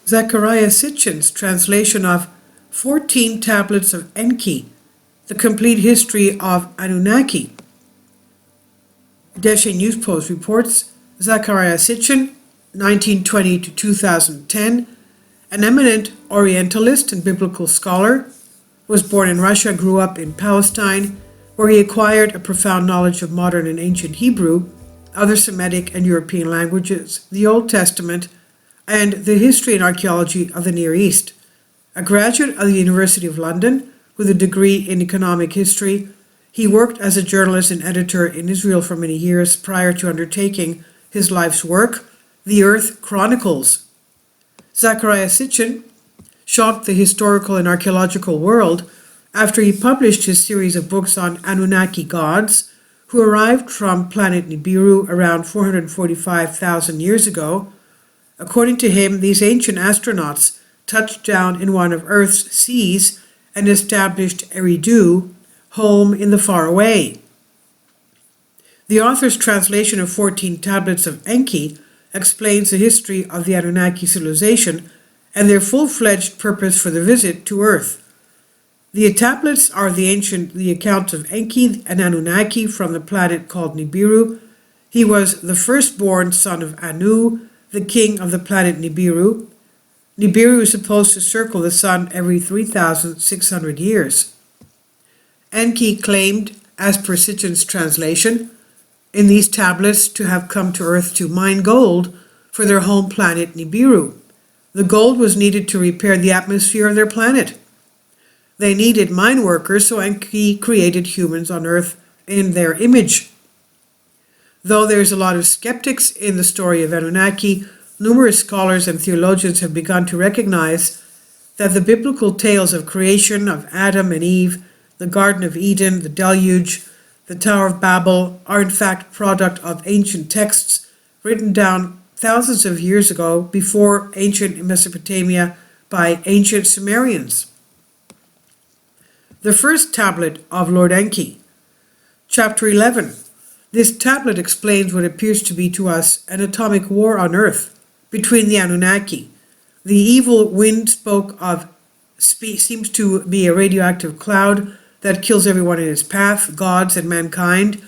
Zecharia Sitchin's translation of 14 Tablets of Enki, the complete history of Anunnaki. Deshe News Post reports Zecharia Sitchin, 1920 to 2010, an eminent Orientalist and biblical scholar, was born in Russia, grew up in Palestine, where he acquired a profound knowledge of modern and ancient Hebrew, other Semitic and European languages, the Old Testament, and the history and archaeology of the Near East. A graduate of the University of London with a degree in economic history, he worked as a journalist and editor in Israel for many years prior to undertaking his life's work, The Earth Chronicles. Zecharia Sitchin shocked the historical and archaeological world after he published his series of books on Anunnaki gods who arrived from planet Nibiru around 445,000 years ago. According to him, these ancient astronauts touched down in one of Earth's seas and established Eridu, home in the faraway. The author's translation of 14 Tablets of Enki explains the history of the Anunnaki civilization and their full-fledged purpose for the visit to Earth. The tablets are the accounts of Enki, an Anunnaki from the planet called Nibiru. He was the firstborn son of Anu, the king of the planet Nibiru. Nibiru is supposed to circle the sun every 3,600 years. Enki claimed, as per Sitchin's translation, in these tablets to have come to Earth to mine gold for their home planet Nibiru. The gold was needed to repair the atmosphere of their planet. They needed mine workers, so Enki created humans on Earth in their image. Though there's a lot of skeptics in the story of Anunnaki, numerous scholars and theologians have begun to recognize that the biblical tales of creation of Adam and Eve, the Garden of Eden, the Deluge, the Tower of Babel are in fact product of ancient texts written down thousands of years ago before ancient Mesopotamia by ancient Sumerians. The first tablet of Lord Enki, Chapter 11. This tablet explains what appears to be to us an atomic war on Earth between the Anunnaki. The evil wind seems to be a radioactive cloud that kills everyone in its path, gods and mankind.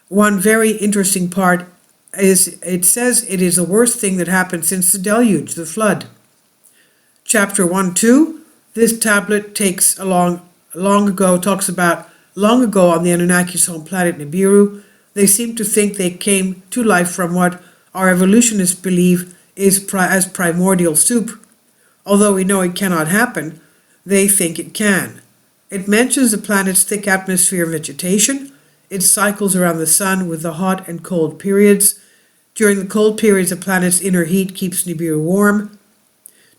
One very interesting part is it says it is the worst thing that happened since the deluge, the flood. Chapter 1-2, this tablet talks about long ago on the Anunnaki's home planet Nibiru. They seem to think they came to life from what our evolutionists believe is as primordial soup. Although we know it cannot happen, they think it can. It mentions the planet's thick atmosphere and vegetation. It cycles around the sun with the hot and cold periods. During the cold periods, the planet's inner heat keeps Nibiru warm.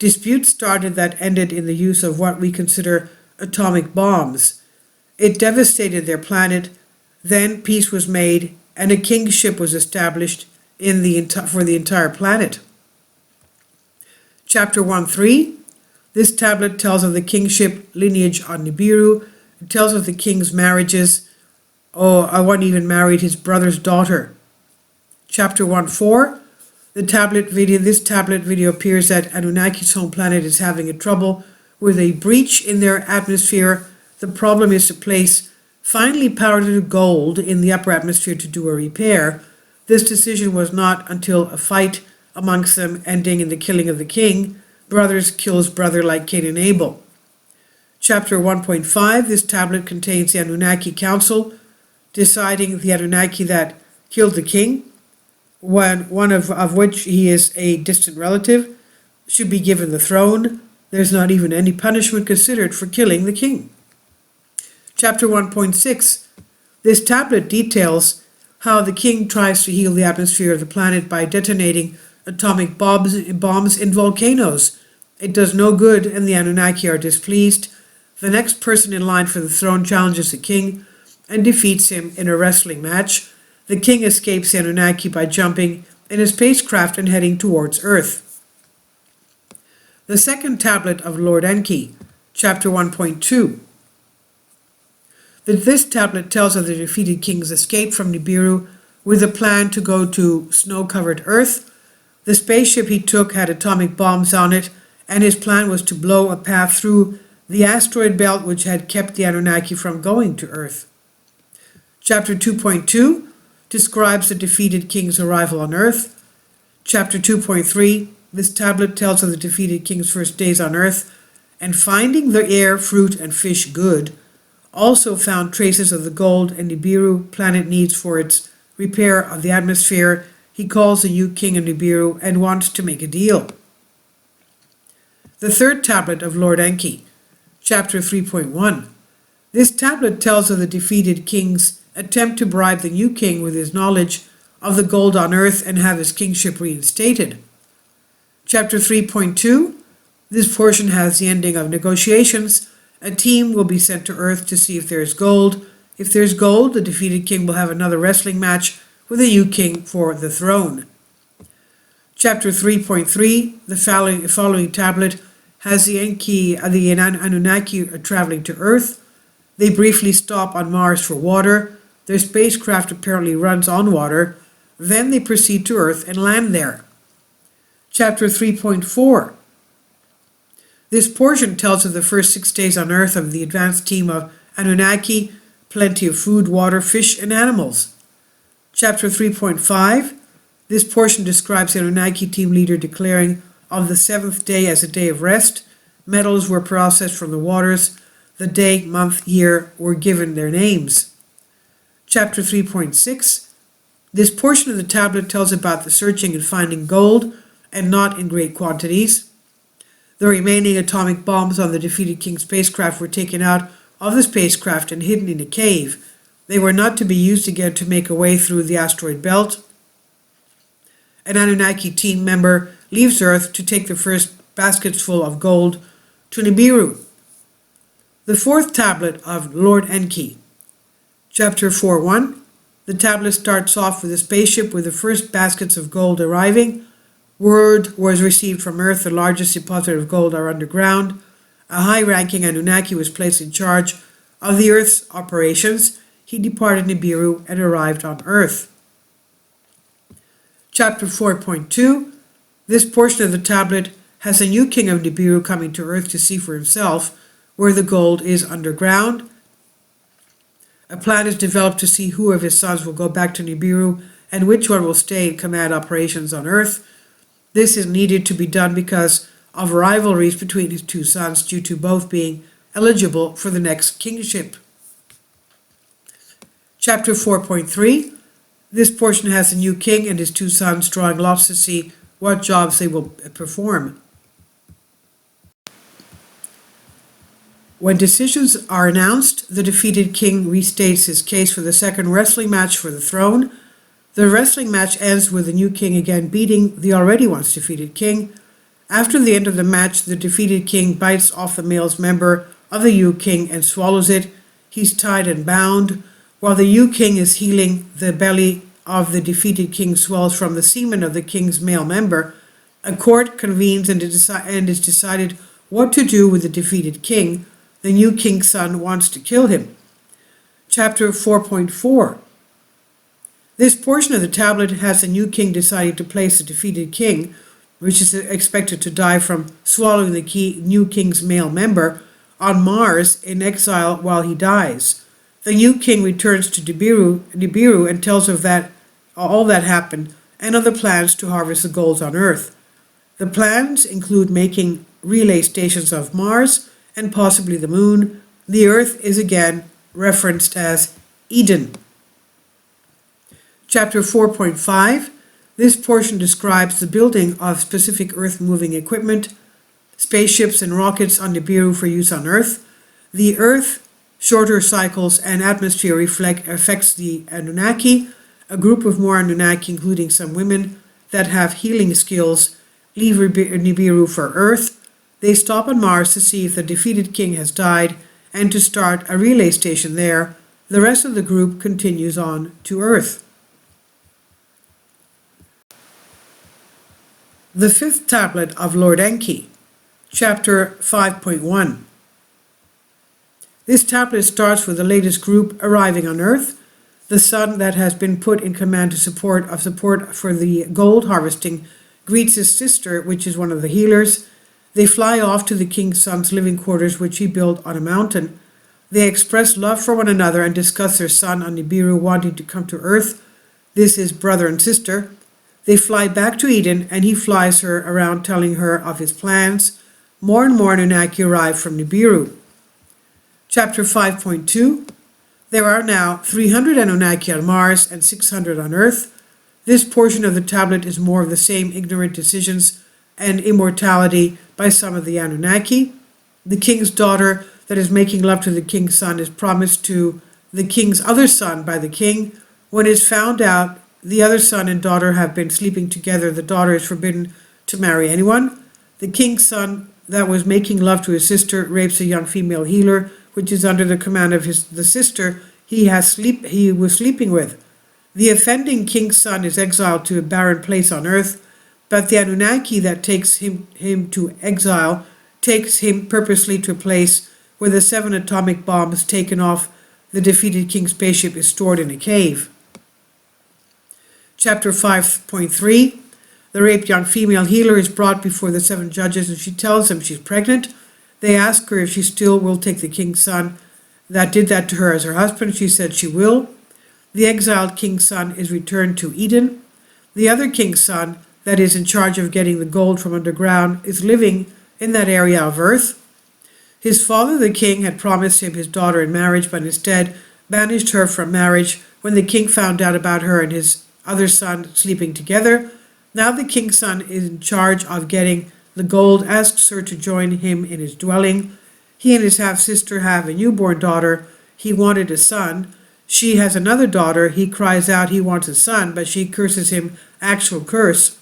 Disputes started that ended in the use of what we consider atomic bombs. It devastated their planet. Then peace was made and a kingship was established for the entire planet. Chapter 1-3. This tablet tells of the kingship lineage on Nibiru. It tells of the king's marriages. One even married his brother's daughter. Chapter 1-4. This tablet video appears that Anunnaki's home planet is having a trouble with a breach in their atmosphere. The problem is to place finely powdered gold in the upper atmosphere to do a repair. This decision was not until a fight amongst them ending in the killing of the king. Brothers kills brother like Cain and Abel. Chapter 1.5. This tablet contains the Anunnaki Council deciding the Anunnaki that killed the king, one of which he is a distant relative, should be given the throne. There's not even any punishment considered for killing the king. Chapter 1.6. This tablet details how the king tries to heal the atmosphere of the planet by detonating atomic bombs in volcanoes. It does no good and the Anunnaki are displeased. The next person in line for the throne challenges the king and defeats him in a wrestling match. The king escapes the Anunnaki by jumping in a spacecraft and heading towards Earth. The second tablet of Lord Enki, Chapter 1.2. This tablet tells of the defeated king's escape from Nibiru with a plan to go to snow-covered Earth. The spaceship he took had atomic bombs on it and his plan was to blow a path through the asteroid belt which had kept the Anunnaki from going to Earth. Chapter 2.2 describes the defeated king's arrival on Earth. Chapter 2.3, this tablet tells of the defeated king's first days on Earth, and finding the air, fruit, and fish good, also found traces of the gold and Nibiru planet needs for its repair of the atmosphere. He calls the new king of Nibiru and wants to make a deal. The third tablet of Lord Enki, chapter 3.1. This tablet tells of the defeated king's attempt to bribe the new king with his knowledge of the gold on Earth and have his kingship reinstated. Chapter 3.2. This portion has the ending of negotiations. A team will be sent to Earth to see if there is gold. If there's gold, the defeated king will have another wrestling match with the new king for the throne. Chapter 3.3, the following tablet, has the Anunnaki traveling to Earth. They briefly stop on Mars for water. Their spacecraft apparently runs on water. Then they proceed to Earth and land there. Chapter 3.4. This portion tells of the first 6 days on Earth of the advanced team of Anunnaki, plenty of food, water, fish, and animals. Chapter 3.5. This portion describes the Anunnaki team leader declaring of the 7th day as a day of rest. Metals were processed from the waters. The day, month, year were given their names. Chapter 3.6. This portion of the tablet tells about the searching and finding gold, and not in great quantities. The remaining atomic bombs on the defeated king's spacecraft were taken out of the spacecraft and hidden in a cave. They were not to be used again to make a way through the asteroid belt. An Anunnaki team member leaves Earth to take the first baskets full of gold to Nibiru. The fourth tablet of Lord Enki, chapter 4.1. The tablet starts off with a spaceship with the first baskets of gold arriving. Word was received from Earth the largest deposit of gold are underground. A high-ranking Anunnaki was placed in charge of the Earth's operations. He departed Nibiru and arrived on Earth. Chapter 4.2. This portion of the tablet has a new king of Nibiru coming to Earth to see for himself where the gold is underground. A plan is developed to see who of his sons will go back to Nibiru and which one will stay and command operations on Earth. This is needed to be done because of rivalries between his two sons due to both being eligible for the next kingship. Chapter 4.3. This portion has the new king and his two sons drawing lots to see what jobs they will perform. When decisions are announced, the defeated king restates his case for the second wrestling match for the throne. The wrestling match ends with the new king again beating the already once defeated king. After the end of the match, the defeated king bites off the male member of the new king and swallows it. He's tied and bound. While the new king is healing, the belly of the defeated king swells from the semen of the king's male member. A court convenes and is decided what to do with the defeated king. The new king's son wants to kill him. Chapter 4.4. This portion of the tablet has the new king deciding to place the defeated king, which is expected to die from swallowing the new king's male member, on Mars in exile while he dies. The new king returns to Nibiru and tells of all that happened and of the plans to harvest the gold on Earth. The plans include making relay stations of Mars and possibly the moon. The Earth is again referenced as Eden. Chapter 4.5. This portion describes the building of specific Earth-moving equipment, spaceships and rockets on Nibiru for use on Earth. The Earth, shorter cycles and atmosphere affects the Anunnaki. A group of more Anunnaki, including some women that have healing skills, leave Nibiru for Earth. They stop on Mars to see if the defeated king has died and to start a relay station there. The rest of the group continues on to Earth. The fifth tablet of Lord Enki, chapter 5.1. This tablet starts with the latest group arriving on Earth. The son that has been put in command to support for the gold harvesting greets his sister, which is one of the healers. They fly off to the king's son's living quarters, which he built on a mountain. They express love for one another and discuss their son on Nibiru wanting to come to Earth. This is brother and sister. They fly back to Eden, and he flies her around telling her of his plans. More and more Anunnaki arrive from Nibiru. Chapter 5.2. There are now 300 Anunnaki on Mars and 600 on Earth. This portion of the tablet is more of the same ignorant decisions and immortality by some of the Anunnaki. The king's daughter that is making love to the king's son is promised to the king's other son by the king. When it is found out the other son and daughter have been sleeping together, the daughter is forbidden to marry anyone. The king's son that was making love to his sister rapes a young female healer, which is under the command of the sister he was sleeping with. The offending king's son is exiled to a barren place on earth, but the Anunnaki that takes him to exile takes him purposely to a place where the 7 atomic bombs taken off the defeated king's spaceship is stored in a cave. Chapter 5.3. The raped young female healer is brought before the 7 judges, and she tells them she's pregnant. They ask her if she still will take the king's son that did that to her as her husband. She said she will. The exiled king's son is returned to Eden. The other king's son that is in charge of getting the gold from underground is living in that area of earth. His father, the king, had promised him his daughter in marriage, but instead banished her from marriage when the king found out about her and his other son sleeping together. Now the king's son is in charge of getting the gold, asks her to join him in his dwelling. He and his half-sister have a newborn daughter. He wanted a son. She has another daughter. He cries out he wants a son, but she curses him actual curse.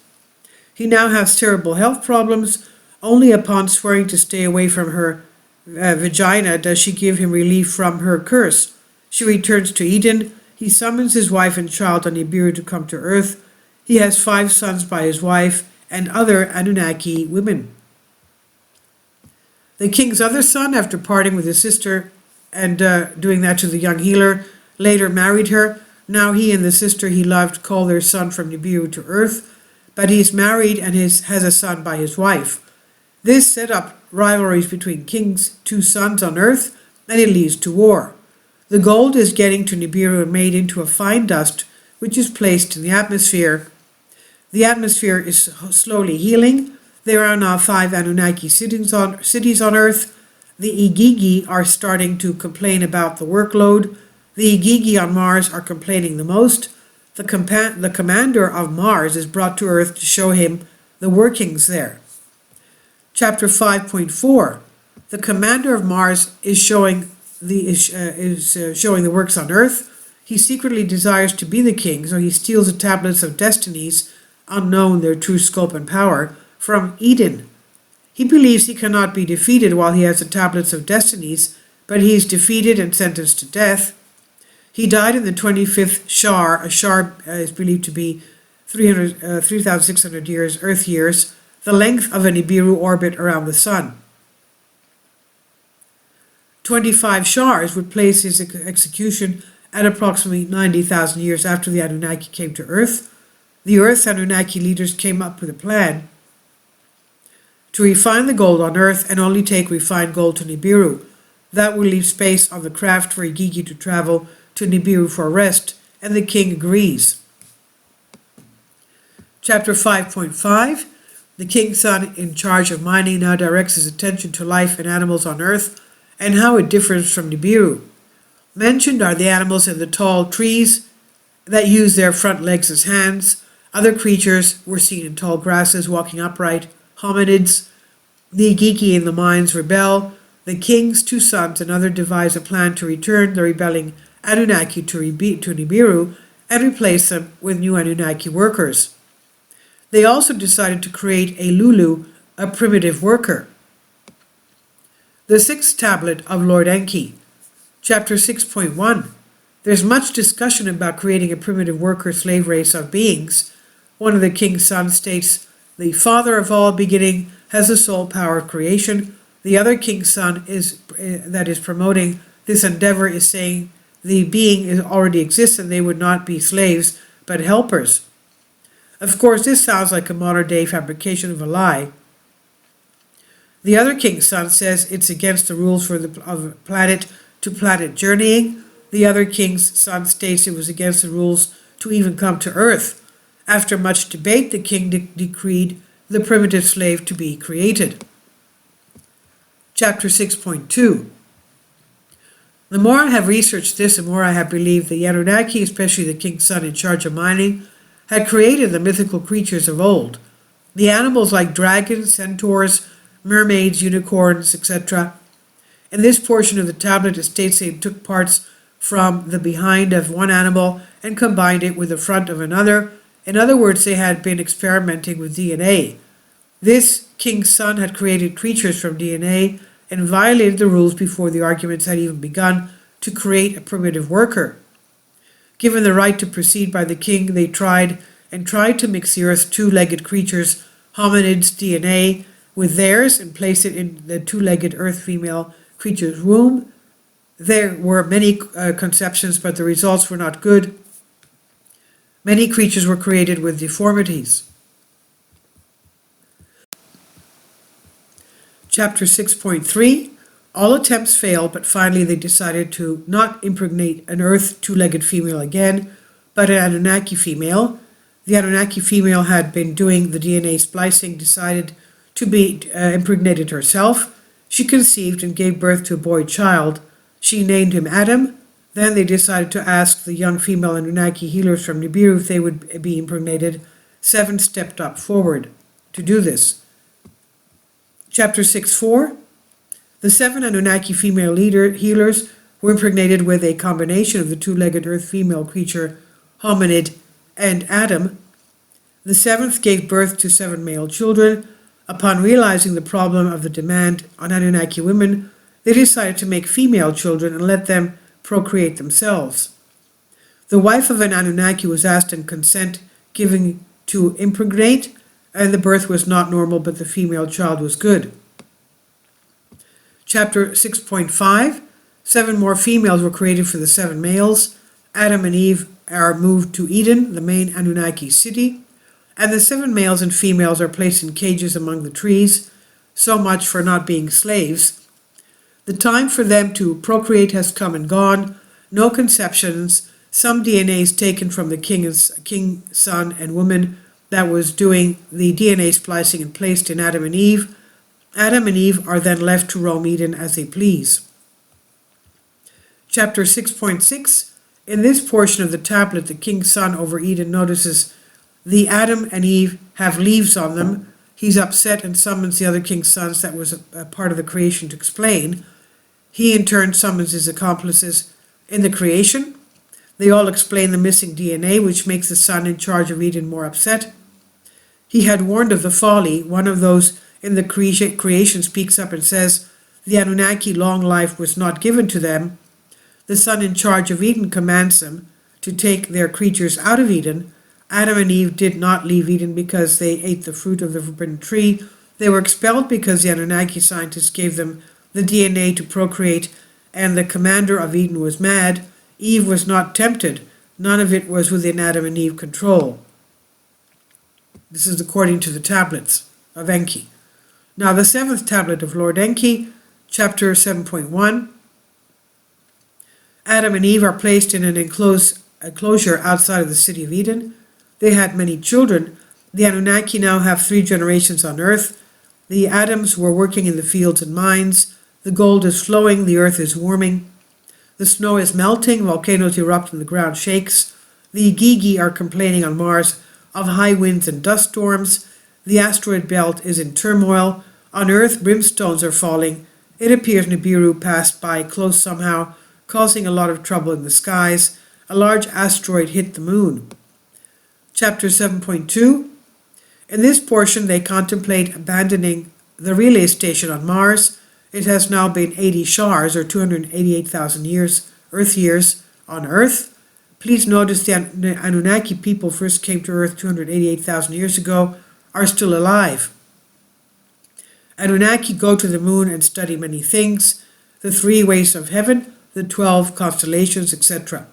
He now has terrible health problems. Only upon swearing to stay away from her vagina does she give him relief from her curse. She returns to Eden. He summons his wife and child on Nibiru to come to Earth. He has 5 sons by his wife and other Anunnaki women. The king's other son, after parting with his sister and doing that to the young healer, later married her. Now he and the sister he loved call their son from Nibiru to Earth, but he's married and has a son by his wife. This set up rivalries between king's 2 sons on Earth, and it leads to war. The gold is getting to Nibiru and made into a fine dust, which is placed in the atmosphere. The atmosphere is slowly healing. There are now 5 Anunnaki cities on Earth. The Igigi are starting to complain about the workload. The Igigi on Mars are complaining the most. The commander of Mars is brought to Earth to show him the workings there. Chapter 5.4. The commander of Mars is showing the works on Earth. He secretly desires to be the king, so he steals the tablets of destinies, unknown their true scope and power, from Eden. He believes he cannot be defeated while he has the tablets of destinies, but he is defeated and sentenced to death. He died in the 25th Shar. A Shar is believed to be 3,600 years, Earth years, the length of a Nibiru orbit around the sun. 25 Shars would place his execution at approximately 90,000 years after the Anunnaki came to Earth. The Earth's Anunnaki leaders came up with a plan to refine the gold on Earth and only take refined gold to Nibiru. That will leave space on the craft for Igigi to travel to Nibiru for rest, and the king agrees. Chapter 5.5. The king's son in charge of mining now directs his attention to life and animals on Earth and how it differs from Nibiru. Mentioned are the animals in the tall trees that use their front legs as hands. Other creatures were seen in tall grasses walking upright, hominids. The Igigi in the mines rebel. The king's 2 sons and others devise a plan to return the rebelling Anunnaki to Nibiru and replace them with new Anunnaki workers. They also decided to create a Lulu, a primitive worker. The 6th tablet of Lord Enki. Chapter 6.1. There's much discussion about creating a primitive worker slave race of beings. One of the king's sons states, the father of all beginning has the sole power of creation. The other king's son that is promoting this endeavor is saying the being already exists and they would not be slaves but helpers. Of course, this sounds like a modern-day fabrication of a lie. The other king's son says it's against the rules of planet-to-planet journeying. The other king's son states it was against the rules to even come to Earth. After much debate, the king decreed the primitive slave to be created. Chapter 6.2. The more I have researched this, the more I have believed the Anunnaki, especially the king's son in charge of mining, had created the mythical creatures of old. The animals like dragons, centaurs, mermaids, unicorns, etc. In this portion of the tablet, it states they took parts from the behind of one animal and combined it with the front of another. In other words, they had been experimenting with DNA. This king's son had created creatures from DNA and violated the rules before the arguments had even begun to create a primitive worker. Given the right to proceed by the king, they tried to mix the earth's two-legged creatures, hominids' DNA, with theirs and place it in the two-legged earth female creature's womb. There were many conceptions, but the results were not good. Many creatures were created with deformities. Chapter 6.3. All attempts failed, but finally they decided to not impregnate an earth two-legged female again, but an Anunnaki female. The Anunnaki female had been doing the DNA splicing, decided to be impregnated herself. She conceived and gave birth to a boy child. She named him Adam. Then they decided to ask the young female Anunnaki healers from Nibiru if they would be impregnated. 7 stepped up forward to do this. Chapter 6.4. The 7 Anunnaki female healers were impregnated with a combination of the two-legged earth female creature, hominid, and Adam. The 7th gave birth to 7 male children. Upon realizing the problem of the demand on Anunnaki women, they decided to make female children and let them procreate themselves. The wife of an Anunnaki was asked in consent giving to impregnate, and the birth was not normal, but the female child was good. Chapter 6.5. 7 more females were created for the 7 males. Adam and Eve are moved to Eden, the main Anunnaki city, and the 7 males and females are placed in cages among the trees. So much for not being slaves. The time for them to procreate has come and gone. No conceptions. Some DNA is taken from the king's son and woman that was doing the DNA splicing and placed in Adam and Eve. Adam and Eve are then left to roam Eden as they please. Chapter 6.6. In this portion of the tablet, the king's son over Eden notices the Adam and Eve have leaves on them. He's upset and summons the other king's sons that was a part of the creation to explain. He in turn summons his accomplices in the creation. They all explain the missing DNA, which makes the son in charge of Eden more upset. He had warned of the folly. One of those in the creation speaks up and says, the Anunnaki long life was not given to them. The son in charge of Eden commands them to take their creatures out of Eden. Adam and Eve did not leave Eden because they ate the fruit of the forbidden tree. They were expelled because the Anunnaki scientists gave them the DNA to procreate, and the commander of Eden was mad. Eve was not tempted. None of it was within Adam and Eve control. This is according to the tablets of Enki. Now the 7th tablet of Lord Enki, chapter 7.1. Adam and Eve are placed in an enclosure outside of the city of Eden. They had many children. The Anunnaki now have 3 generations on earth. The Adams were working in the fields and mines. The gold is flowing, the earth is warming. The snow is melting, volcanoes erupt and the ground shakes. The Gigi are complaining on Mars of high winds and dust storms. The asteroid belt is in turmoil. On Earth, brimstones are falling. It appears Nibiru passed by close somehow, causing a lot of trouble in the skies. A large asteroid hit the moon. Chapter 7.2. In this portion, they contemplate abandoning the relay station on Mars. It has now been 80 shars, or 288,000 years, Earth years, on Earth. Please notice the Anunnaki people first came to Earth 288,000 years ago, are still alive. Anunnaki go to the moon and study many things, the 3 ways of heaven, the 12 constellations, etc.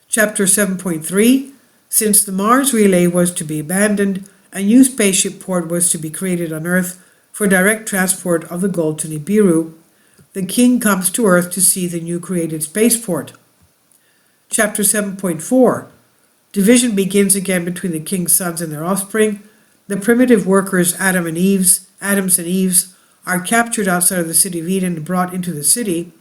Chapter 7.3. Since the Mars relay was to be abandoned, a new spaceship port was to be created on Earth for direct transport of the gold to Nibiru. The king comes to Earth to see the new created spaceport. Chapter 7.4. Division begins again between the king's sons and their offspring. The primitive workers, Adams and Eves, are captured outside of the city of Eden and brought into the city.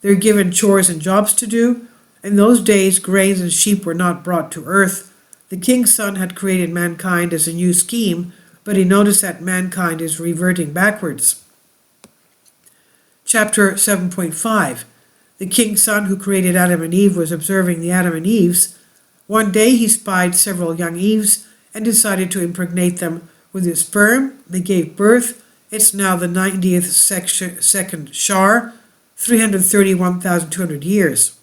They're given chores and jobs to do. In those days, grains and sheep were not brought to earth. The king's son had created mankind as a new scheme, but he noticed that mankind is reverting backwards. Chapter 7.5. The king's son who created Adam and Eve was observing the Adam and Eves. One day he spied several young Eves and decided to impregnate them with his sperm. They gave birth. It's now the 90th second Shar, 331,200 years.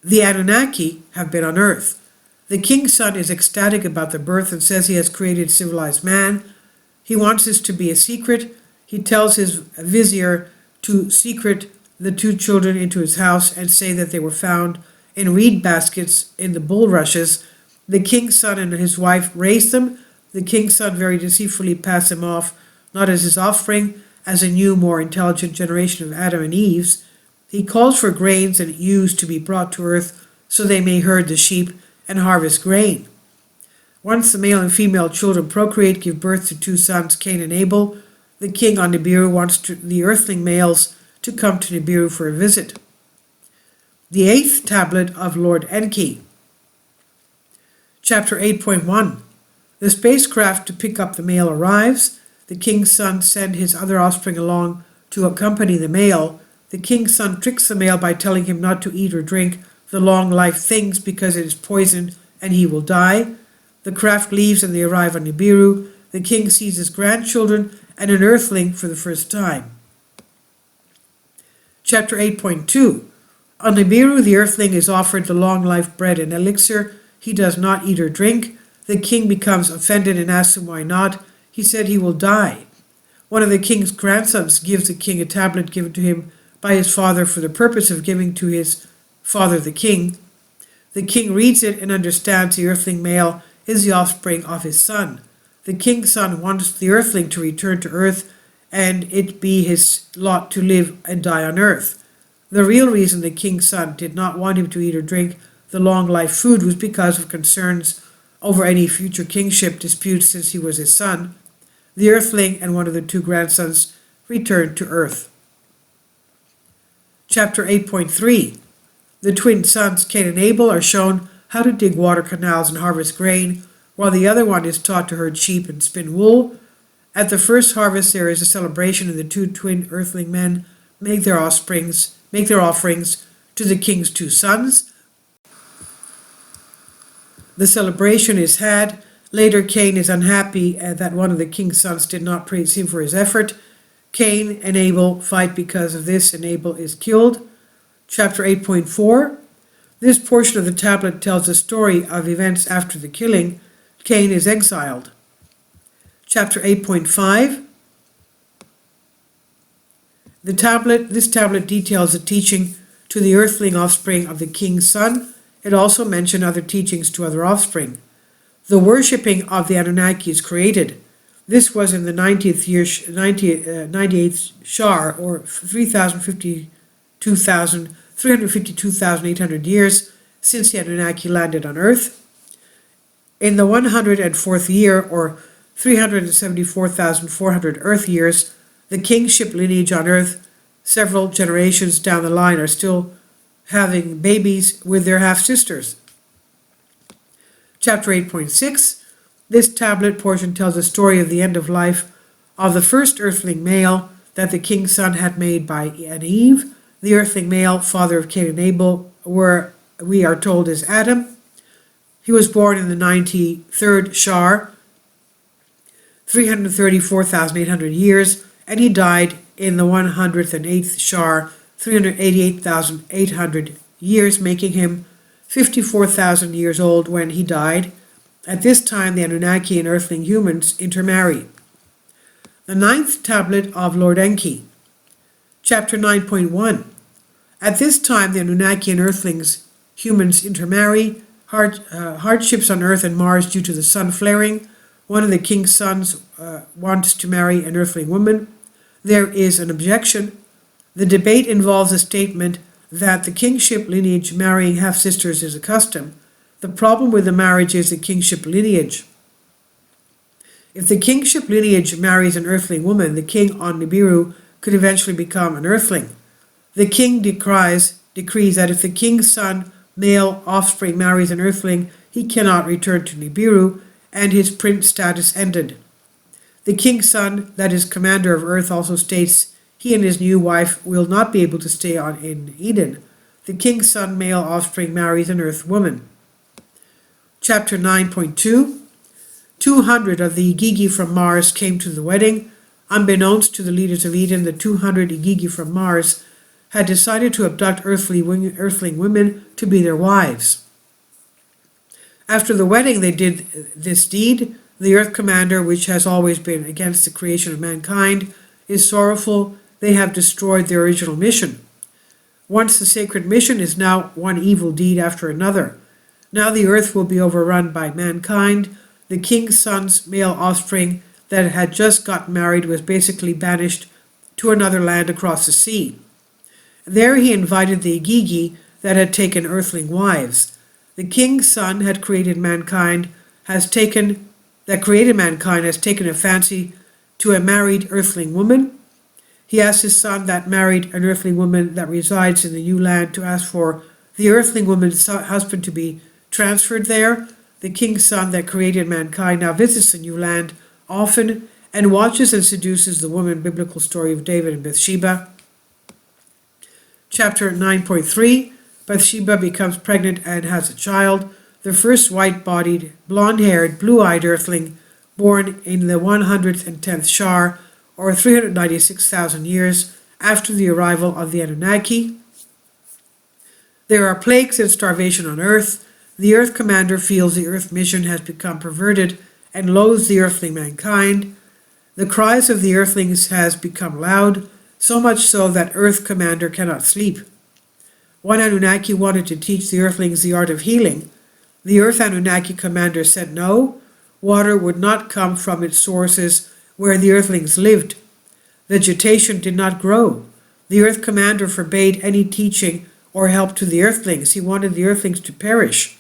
The Anunnaki have been on Earth. The king's son is ecstatic about the birth and says he has created civilized man. He wants this to be a secret. He tells his vizier to secret the two children into his house and say that they were found in reed baskets in the bulrushes. The king's son and his wife raised them. The king's son very deceitfully passed them off, not as his offspring, as a new, more intelligent generation of Adam and Eve's. He calls for grains and ewes to be brought to earth so they may herd the sheep and harvest grain. Once the male and female children procreate, give birth to two sons, Cain and Abel, the king on Nibiru wants the earthling males to come to Nibiru for a visit. The 8th tablet of Lord Enki. Chapter 8.1. The spacecraft to pick up the male arrives. The king's son sends his other offspring along to accompany the male. The king's son tricks the male by telling him not to eat or drink the long-life things because it is poison and he will die. The craft leaves and they arrive on Nibiru. The king sees his grandchildren and an earthling for the first time. Chapter 8.2. On Nibiru, the earthling is offered the long-life bread and elixir. He does not eat or drink. The king becomes offended and asks him why not. He said he will die. One of the king's grandsons gives the king a tablet given to him by his father for the purpose of giving to his father the king. The king reads it and understands the earthling male is the offspring of his son. The king's son wants the earthling to return to earth and it be his lot to live and die on earth. The real reason the king's son did not want him to eat or drink the long-life food was because of concerns over any future kingship disputes since he was his son. The earthling and one of the two grandsons returned to earth. Chapter 8.3. The twin sons, Cain and Abel, are shown how to dig water canals and harvest grain, while the other one is taught to herd sheep and spin wool. At the first harvest there is a celebration and the two twin earthling men make their offerings to the king's two sons. The celebration is had. Later, Cain is unhappy that one of the king's sons did not praise him for his effort. Cain and Abel fight because of this, and Abel is killed. Chapter 8.4. This portion of the tablet tells the story of events after the killing. Cain is exiled. Chapter 8.5. This tablet details the teaching to the earthling offspring of the king's son. It also mentioned other teachings to other offspring. The worshipping of the Anunnaki is created. This was in the 98th Shar, or 352,800 years since the Anunnaki landed on Earth. In the 104th year, or 374,400 Earth years, the kingship lineage on Earth, several generations down the line, are still having babies with their half-sisters. Chapter 8.6. This tablet portion tells the story of the end of life of the first earthling male that the king's son had made by an Eve. The earthling male, father of Cain and Abel, we are told is Adam. He was born in the 93rd Shar, 334,800 years, and he died in the 108th Shar, 388,800 years, making him 54,000 years old when he died. At this time, the Anunnaki and earthling humans intermarry. The 9th tablet of Lord Enki. Chapter 9.1. At this time, the Anunnaki and earthlings humans intermarry. Hardships on Earth and Mars due to the sun flaring. one of the king's sons wants to marry an earthling woman. There is an objection. The debate involves a statement that the kingship lineage marrying half-sisters is a custom. The problem with the marriage is the kingship lineage. If the kingship lineage marries an earthling woman, the king on Nibiru could eventually become an earthling. The king decrees that if the king's son, male offspring, marries an earthling, he cannot return to Nibiru, and his prince status ended. The king's son, that is commander of Earth, also states he and his new wife will not be able to stay in Eden. The king's son, male offspring, marries an Earth woman. Chapter 9.2. 200 of the Igigi from Mars came to the wedding. Unbeknownst to the leaders of Eden, the 200 Igigi from Mars had decided to abduct earthling women to be their wives. After the wedding, they did this deed. The Earth Commander, which has always been against the creation of mankind, is sorrowful. They have destroyed their original mission. Once the sacred mission is now one evil deed after another. Now the earth will be overrun by mankind. The king's son's male offspring that had just gotten married was basically banished to another land across the sea. There he invited the Igigi that had taken earthling wives. The king's son had created mankind, has taken a fancy to a married earthling woman. He asked his son that married an earthling woman that resides in the new land to ask for the earthling woman's husband to be transferred there. The king's son that created mankind now visits the new land often and watches and seduces the woman. Biblical story of David and Bathsheba. Chapter 9.3. Bathsheba becomes pregnant and has a child. The first white-bodied, blonde-haired, blue-eyed earthling born in the 110th Shar, or 396,000 years after the arrival of the Anunnaki. There are plagues and starvation on Earth. The Earth Commander feels the Earth mission has become perverted and loathes the earthling mankind. The cries of the earthlings has become loud, so much so that Earth Commander cannot sleep. One Anunnaki wanted to teach the earthlings the art of healing. The Earth Anunnaki Commander said no. Water would not come from its sources where the earthlings lived. Vegetation did not grow. The Earth Commander forbade any teaching or help to the earthlings. He wanted the earthlings to perish.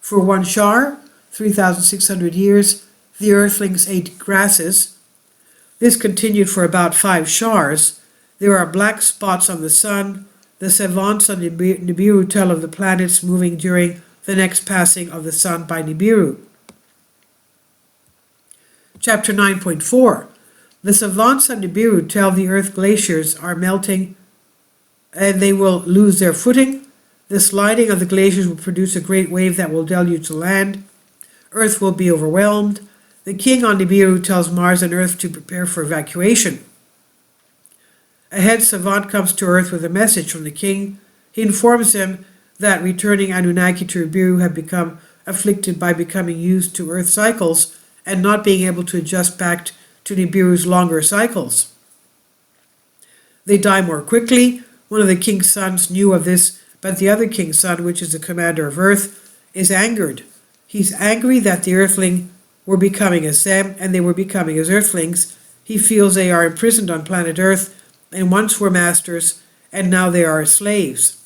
For one Shar, 3,600 years, the earthlings ate grasses. This continued for about 5 Shars. There are black spots on the sun. The savants on Nibiru tell of the planets moving during the next passing of the sun by Nibiru. Chapter 9.4. The savants on Nibiru tell the earth glaciers are melting and they will lose their footing. The sliding of the glaciers will produce a great wave that will deluge the land. Earth will be overwhelmed. The king on Nibiru tells Mars and Earth to prepare for evacuation. A head savant comes to Earth with a message from the king. He informs him that returning Anunnaki to Nibiru have become afflicted by becoming used to Earth cycles and not being able to adjust back to Nibiru's longer cycles. They die more quickly. One of the king's sons knew of this, but the other king's son, which is the commander of Earth, is angered. He's angry that the earthling were becoming as them and they were becoming as earthlings. He feels they are imprisoned on planet Earth and once were masters and now they are slaves.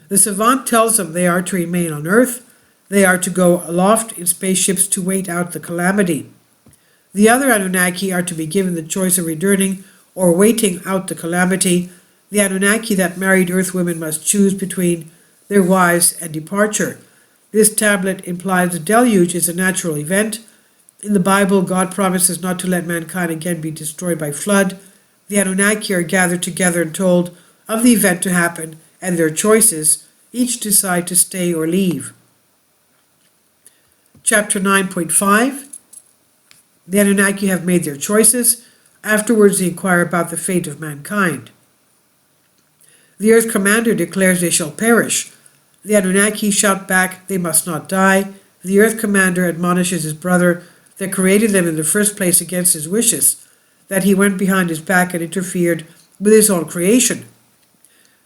The savant tells them they are to remain on Earth. They are to go aloft in spaceships to wait out the calamity. The other Anunnaki are to be given the choice of returning or waiting out the calamity. The Anunnaki that married Earth women must choose between their wives and departure. This tablet implies the deluge is a natural event. In the Bible, God promises not to let mankind again be destroyed by flood. The Anunnaki are gathered together and told of the event to happen and their choices. Each decide to stay or leave. Chapter 9.5. The Anunnaki have made their choices. Afterwards they inquire about the fate of mankind. The Earth Commander declares they shall perish. The Anunnaki shout back they must not die. The Earth Commander admonishes his brother that created them in the first place against his wishes, that he went behind his back and interfered with his own creation.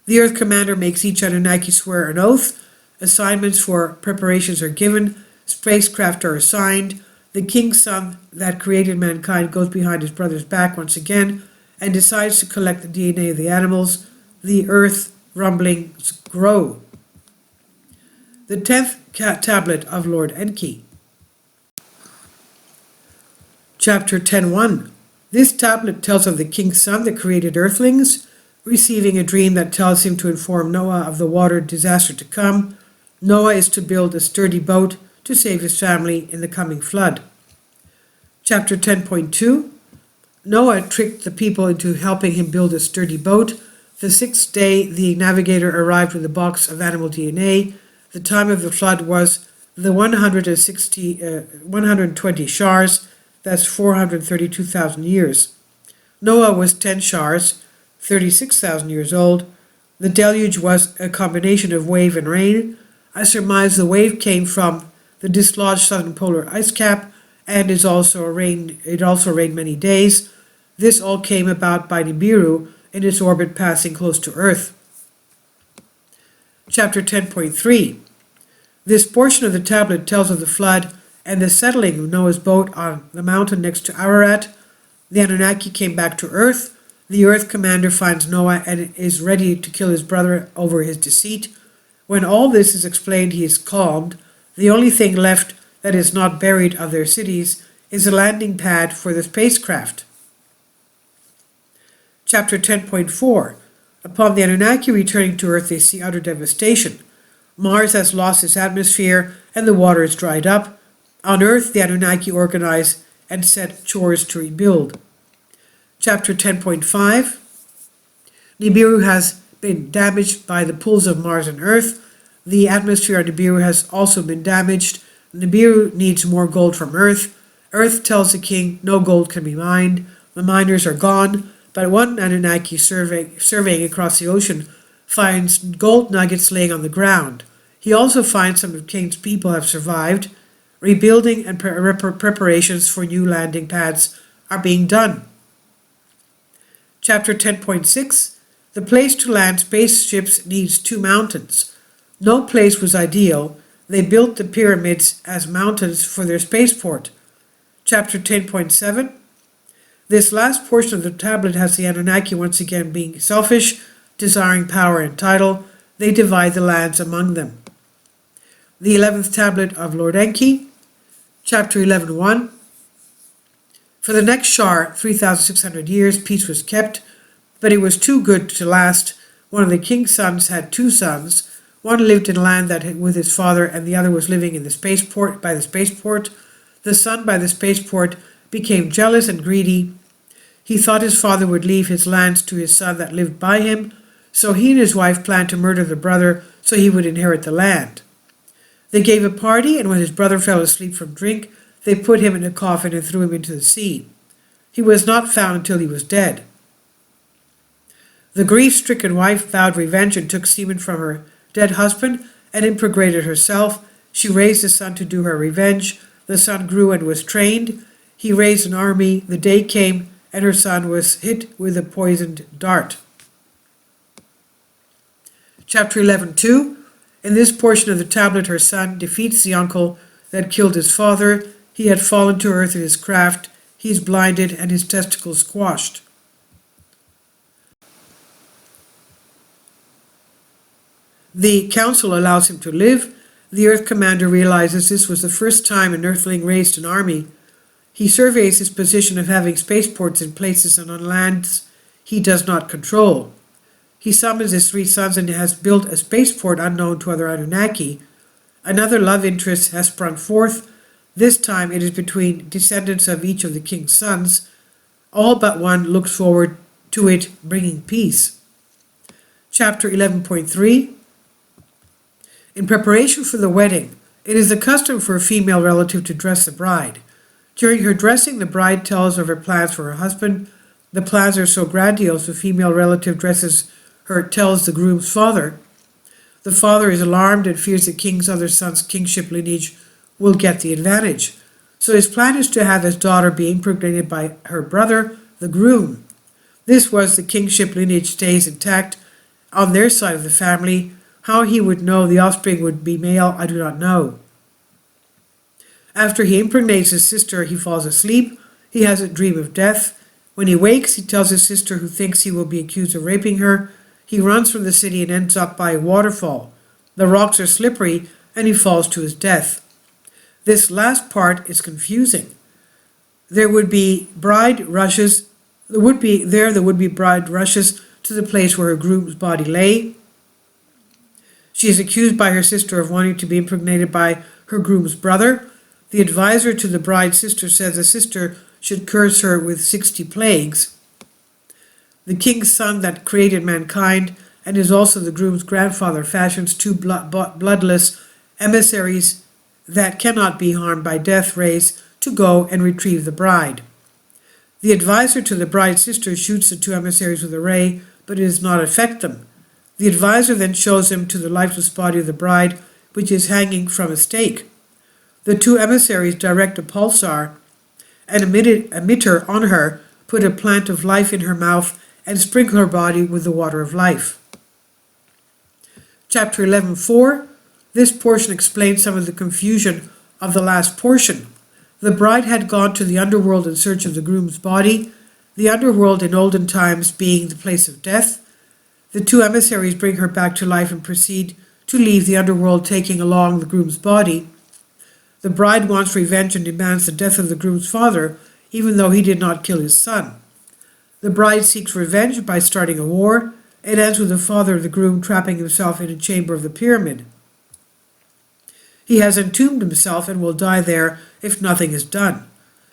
The Earth Commander makes each Anunnaki swear an oath. Assignments for preparations are given. Spacecraft are assigned. The king's son that created mankind goes behind his brother's back once again and decides to collect the DNA of the animals. The earth rumblings grow. The 10th tablet of Lord Enki. Chapter 10.1. This tablet tells of the king's son that created earthlings, receiving a dream that tells him to inform Noah of the water disaster to come. Noah is to build a sturdy boat to save his family in the coming flood. Chapter 10.2. Noah tricked the people into helping him build a sturdy boat. The sixth day, the navigator arrived with a box of animal DNA. The time of the flood was the 120 shars, that's 432,000 years. Noah was 10 shars, 36,000 years old. The deluge was a combination of wave and rain. I surmise the wave came from the dislodged southern polar ice cap, and it also rained many days. This all came about by Nibiru in its orbit passing close to Earth. Chapter 10.3. This portion of the tablet tells of the flood and the settling of Noah's boat on the mountain next to Ararat. The Anunnaki came back to Earth. The Earth commander finds Noah and is ready to kill his brother over his deceit. When all this is explained, he is calmed. The only thing left that is not buried of their cities is a landing pad for the spacecraft. Chapter 10.4. Upon the Anunnaki returning to Earth, they see utter devastation. Mars has lost its atmosphere and the water is dried up. On Earth, the Anunnaki organize and set chores to rebuild. Chapter 10.5. Nibiru has been damaged by the pulls of Mars and Earth. The atmosphere on Nibiru has also been damaged. Nibiru needs more gold from Earth. Earth tells the king no gold can be mined. The miners are gone, but one Anunnaki surveying across the ocean finds gold nuggets laying on the ground. He also finds some of the king's people have survived. Rebuilding and preparations for new landing pads are being done. Chapter 10.6. The place to land spaceships needs 2 mountains. No place was ideal. They built the pyramids as mountains for their spaceport. Chapter 10.7. This last portion of the tablet has the Anunnaki once again being selfish, desiring power and title. They divide the lands among them. The 11th tablet of Lord Enki. Chapter 11.1. For the next Shar, 3,600 years, peace was kept, but it was too good to last. One of the king's sons had 2 sons. One lived in land that with his father, and the other was living in the spaceport. By the spaceport, the son by the spaceport became jealous and greedy. He thought his father would leave his lands to his son that lived by him, so he and his wife planned to murder the brother so he would inherit the land. They gave a party, and when his brother fell asleep from drink, they put him in a coffin and threw him into the sea. He was not found until he was dead. The grief-stricken wife vowed revenge and took semen from her dead husband and impregnated herself. She raised a son to do her revenge. The son grew and was trained. He raised an army. The day came, and her son was hit with a poisoned dart. Chapter 11.2. In this portion of the tablet, her son defeats the uncle that killed his father. He had fallen to earth in his craft. He is blinded and his testicles squashed. The council allows him to live. The Earth commander realizes this was the first time an Earthling raised an army. He surveys his position of having spaceports in places and on lands he does not control. He summons his 3 sons and has built a spaceport unknown to other Anunnaki. Another love interest has sprung forth. This time it is between descendants of each of the king's sons. All but one looks forward to it bringing peace. Chapter 11.3. In preparation for the wedding, it is the custom for a female relative to dress the bride. During her dressing, the bride tells of her plans for her husband. The plans are so grandiose, the female relative tells the groom's father. The father is alarmed and fears the king's other son's kingship lineage will get the advantage. So his plan is to have his daughter be impregnated by her brother, the groom. This was the kingship lineage stays intact on their side of the family. How he would know the offspring would be male, I do not know. After he impregnates his sister, he falls asleep. He has a dream of death. When he wakes, he tells his sister, who thinks he will be accused of raping her. He runs from the city and ends up by a waterfall. The rocks are slippery, and he falls to his death. This last part is confusing. There would be bride rushes to the place where her groom's body lay. She is accused by her sister of wanting to be impregnated by her groom's brother. The advisor to the bride's sister says the sister should curse her with 60 plagues. The king's son that created mankind and is also the groom's grandfather fashions two bloodless emissaries that cannot be harmed by death rays to go and retrieve the bride. The advisor to the bride's sister shoots the two emissaries with a ray, but it does not affect them. The advisor then shows him to the lifeless body of the bride, which is hanging from a stake. The two emissaries direct a pulsar, an emitter on her, put a plant of life in her mouth, and sprinkle her body with the water of life. Chapter 11:4. This portion explains some of the confusion of the last portion. The bride had gone to the underworld in search of the groom's body, the underworld in olden times being the place of death. The two emissaries bring her back to life and proceed to leave the underworld, taking along the groom's body. The bride wants revenge and demands the death of the groom's father, even though he did not kill his son. The bride seeks revenge by starting a war. It ends with the father of the groom trapping himself in a chamber of the pyramid. He has entombed himself and will die there if nothing is done.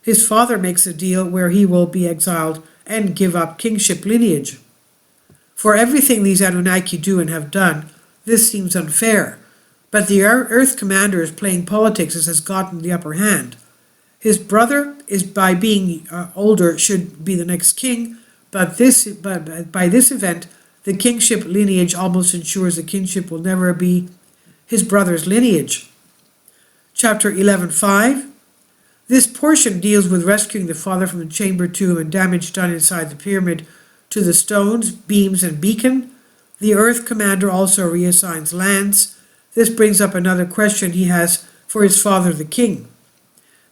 His father makes a deal where he will be exiled and give up kingship lineage. For everything these Anunnaki do and have done, this seems unfair. But the Earth commander is playing politics and has gotten the upper hand. His brother is, by being older, should be the next king, but by this event, the kingship lineage almost ensures the kingship will never be his brother's lineage. Chapter 11:5. This portion deals with rescuing the father from the chamber tomb and damage done inside the pyramid to the stones, beams, and beacon. The Earth commander also reassigns lands. This brings up another question he has for his father, the king.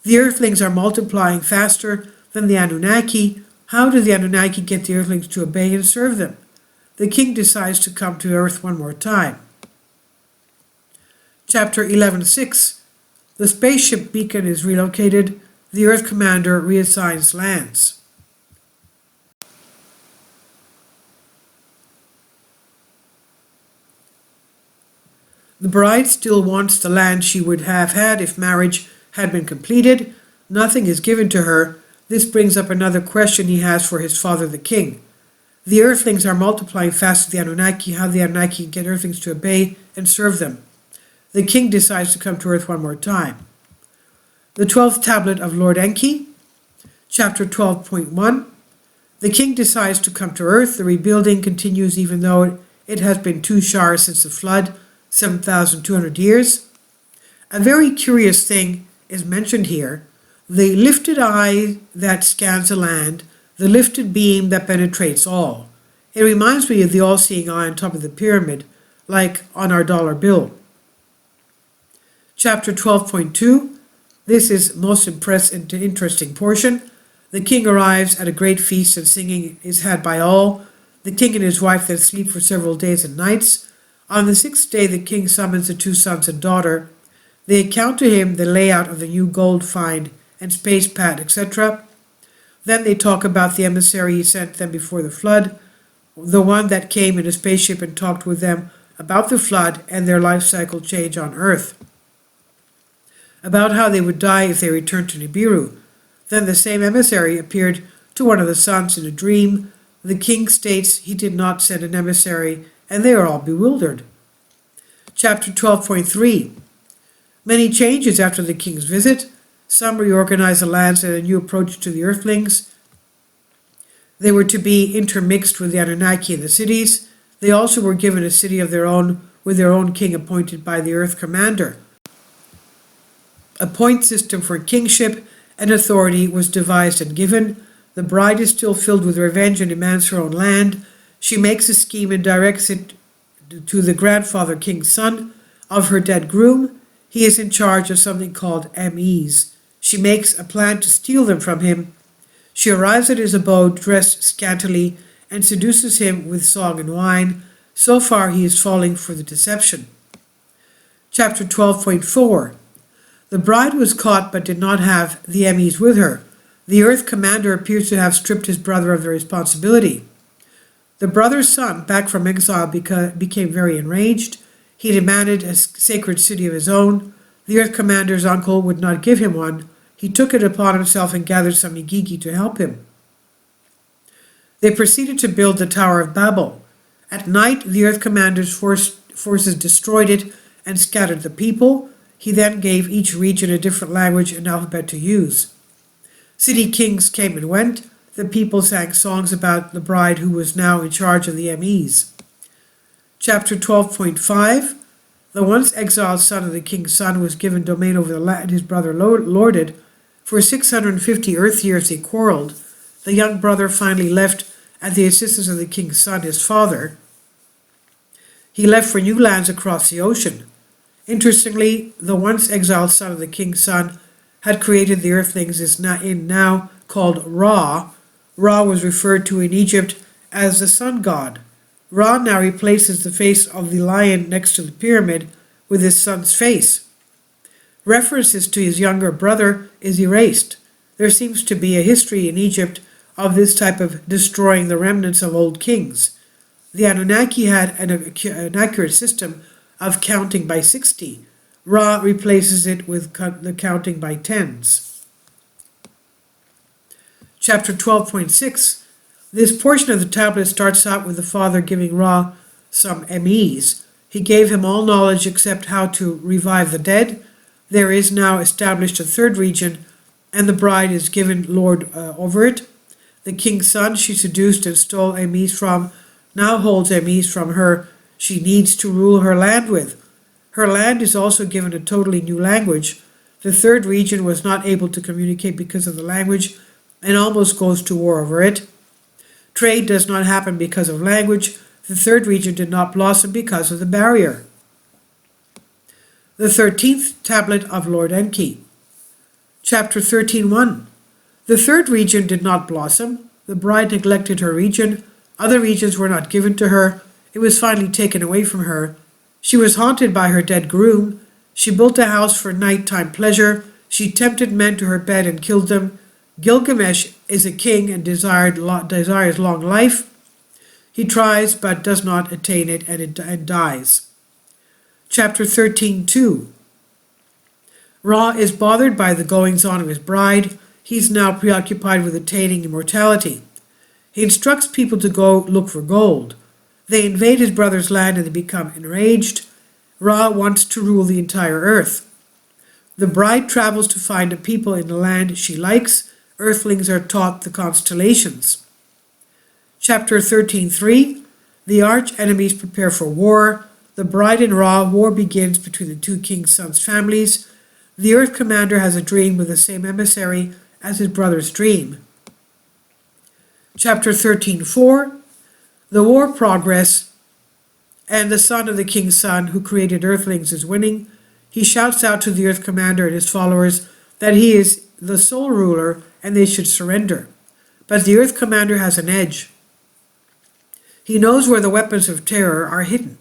The Earthlings are multiplying faster than the Anunnaki. How do the Anunnaki get the Earthlings to obey and serve them? The king decides to come to Earth one more time. Chapter 11:6. The spaceship beacon is relocated. The Earth commander reassigns lands. The bride still wants the land she would have had if marriage had been completed. Nothing is given to her. This brings up another question he has for his father, the king. The Earthlings are multiplying faster than the Anunnaki. How the Anunnaki get Earthlings to obey and serve them? The king decides to come to Earth one more time. The 12th tablet of Lord Enki, chapter 12.1. The king decides to come to Earth. The rebuilding continues even though it has been 2 shars since the flood, 7,200 years. A very curious thing is mentioned here. The lifted eye that scans the land, the lifted beam that penetrates all. It reminds me of the all-seeing eye on top of the pyramid, like on our dollar bill. Chapter 12.2. This is most interesting portion. The king arrives at a great feast and singing is had by all. The king and his wife then sleep for several days and nights. On the 6th day, the king summons the 2 sons and daughter. They account to him the layout of the new gold find and space pad, etc. Then they talk about the emissary he sent them before the flood, the one that came in a spaceship and talked with them about the flood and their life cycle change on Earth, about how they would die if they returned to Nibiru. Then the same emissary appeared to one of the sons in a dream. The king states he did not send an emissary, and they are all bewildered. Chapter 12.3. Many changes after the king's visit. Some reorganized the lands and a new approach to the Earthlings. They were to be intermixed with the Anunnaki in the cities. They also were given a city of their own, with their own king appointed by the Earth commander. A point system for kingship and authority was devised and given. The bride is still filled with revenge and demands her own land. She makes a scheme and directs it to the grandfather king's son of her dead groom. He is in charge of something called MEs. She makes a plan to steal them from him. She arrives at his abode dressed scantily and seduces him with song and wine. So far he is falling for the deception. Chapter 12.4. The bride was caught but did not have the MEs with her. The Earth Commander appears to have stripped his brother of the responsibility. The brother's son, back from exile, became very enraged. He demanded a sacred city of his own. The Earth Commander's uncle would not give him one. He took it upon himself and gathered some Igigi to help him. They proceeded to build the Tower of Babel. At night, the Earth Commander's forces destroyed it and scattered the people. He then gave each region a different language and alphabet to use. City kings came and went. The people sang songs about the bride who was now in charge of the MEs. Chapter 12.5. The once exiled son of the king's son was given domain over the land his brother lorded. For 650 earth years they quarreled. The young brother finally left at the assistance of the king's son, his father. He left for new lands across the ocean. Interestingly, the once exiled son of the king's son had created the earthlings now called Ra. Ra was referred to in Egypt as the sun god. Ra now replaces the face of the lion next to the pyramid with his son's face. References to his younger brother is erased. There seems to be a history in Egypt of this type of destroying the remnants of old kings. The Anunnaki had an accurate system of counting by 60. Ra replaces it with the counting by tens. Chapter 12.6. This portion of the tablet starts out with the father giving Ra some MEs. He gave him all knowledge except how to revive the dead. There is now established a third region, and the bride is given lord over it. The king's son she seduced and stole MEs from now holds MEs from her she needs to rule her land with. Her land is also given a totally new language. The third region was not able to communicate because of the language and almost goes to war over it. Trade does not happen because of language. The third region did not blossom because of the barrier. The 13th Tablet of Lord Enki. Chapter 13.1. The third region did not blossom. The bride neglected her region. Other regions were not given to her. It was finally taken away from her. She was haunted by her dead groom. She built a house for nighttime pleasure. She tempted men to her bed and killed them. Gilgamesh is a king and desires long life. He tries but does not attain it and dies. Chapter 13.2. Ra is bothered by the goings-on of his bride. He's now preoccupied with attaining immortality. He instructs people to go look for gold. They invade his brother's land and they become enraged. Ra wants to rule the entire earth. The bride travels to find a people in the land she likes. Earthlings are taught the constellations. Chapter 13.3. The arch enemies prepare for war. The bride and Ra, war begins between the two king's sons' families. The Earth Commander has a dream with the same emissary as his brother's dream. Chapter 13.4. The war progress, and the son of the king's son who created earthlings is winning. He shouts out to the Earth Commander and his followers that he is the sole ruler and they should surrender. But the Earth Commander has an edge. He knows where the weapons of terror are hidden.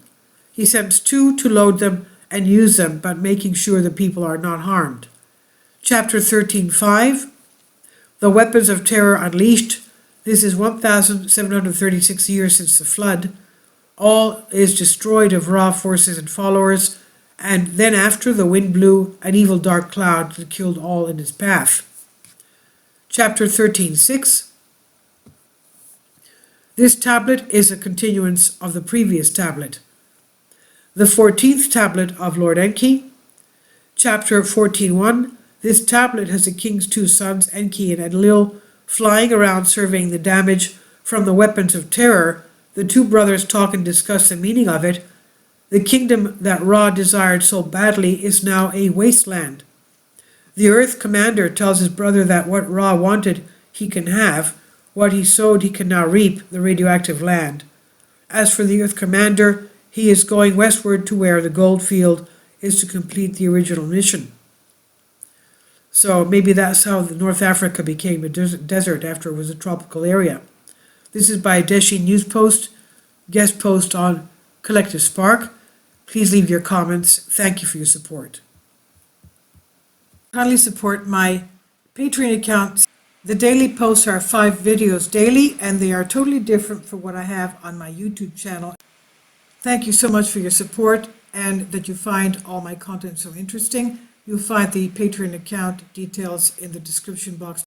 He sends 2 to load them and use them, but making sure the people are not harmed. Chapter 13.5. The weapons of terror unleashed. This is 1,736 years since the flood. All is destroyed of Ra forces and followers, and then after the wind blew an evil dark cloud that killed all in its path. Chapter 13.6. This tablet is a continuance of the previous tablet. The 14th Tablet of Lord Enki. Chapter 14.1. This tablet has the king's 2 sons, Enki and Enlil, flying around surveying the damage from the weapons of terror. The 2 brothers talk and discuss the meaning of it. The kingdom that Ra desired so badly is now a wasteland. The Earth Commander tells his brother that what Ra wanted he can have, what he sowed he can now reap, the radioactive land. As for the Earth Commander, he is going westward to where the gold field is to complete the original mission. So maybe that's how North Africa became a desert after it was a tropical area. This is by Deshi News Post, guest post on Collective Spark. Please leave your comments. Thank you for your support. Kindly support my Patreon account. The daily posts are 5 videos daily, and they are totally different from what I have on my YouTube channel. Thank you so much for your support and that you find all my content so interesting. You'll find the Patreon account details in the description box.